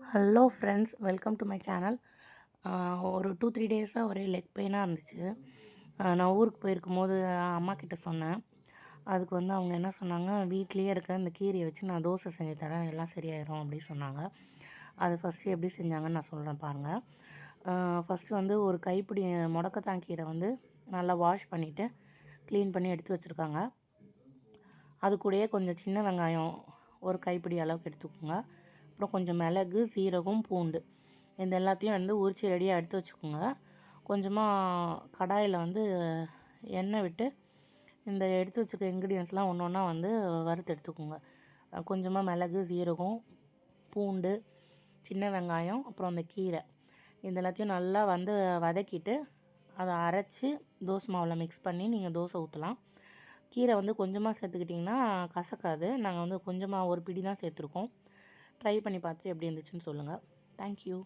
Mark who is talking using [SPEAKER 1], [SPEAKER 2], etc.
[SPEAKER 1] Hello friends, welcome to my channel. ஒரு 2-3 டேஸாக ஒரே லெக் பெயினாக இருந்துச்சு. நான் ஊருக்கு போயிருக்கும்போது அம்மா கிட்ட சொன்னேன். அதுக்கு வந்து அவங்க என்ன சொன்னாங்க, வீட்லேயே இருக்க இந்த கீரையை வச்சு நான் தோசை செஞ்சு தரேன், எல்லாம் சரியாயிரும் அப்படின்னு சொன்னாங்க. அது ஃபஸ்ட்டு எப்படி செஞ்சாங்கன்னு நான் சொல்கிறேன் பாருங்கள். ஃபஸ்ட்டு வந்து ஒரு கைப்பிடி முடக்கத்தான் கீரை வந்து நல்லா வாஷ் பண்ணிவிட்டு க்ளீன் பண்ணி எடுத்து வச்சுருக்காங்க. அது கூடயே கொஞ்சம் சின்ன வெங்காயம் ஒரு கைப்பிடி அளவுக்கு எடுத்துக்கோங்க. அப்புறம் கொஞ்சம் மிளகு, சீரகம், பூண்டு இந்த எல்லாத்தையும் வந்து உரித்து ரெடியாக எடுத்து வச்சுக்கோங்க. கொஞ்சமாக கடாயில் வந்து எண்ணெய் விட்டு இந்த எடுத்து வச்சுருக்க இன்க்ரீடியன்ஸ்லாம் ஒன்று ஒன்றா வந்து வறுத்து எடுத்துக்கோங்க. கொஞ்சமாக மிளகு, சீரகம், பூண்டு, சின்ன வெங்காயம், அப்புறம் அந்த கீரை இந்த எல்லாத்தையும் நல்லா வந்து வதக்கிட்டு அதை அரைச்சி தோசை மாவில் மிக்ஸ் பண்ணி நீங்கள் தோசை ஊற்றலாம். கீரை வந்து கொஞ்சமாக சேர்த்துக்கிட்டிங்கன்னா கசக்காது. நாங்கள் வந்து கொஞ்சமாக ஒரு பிடி தான் சேர்த்துருக்கோம். ட்ரை பண்ணி பார்த்துட்டு எப்படி இருந்துச்சுன்னு சொல்லுங்கள். தேங்க்யூ.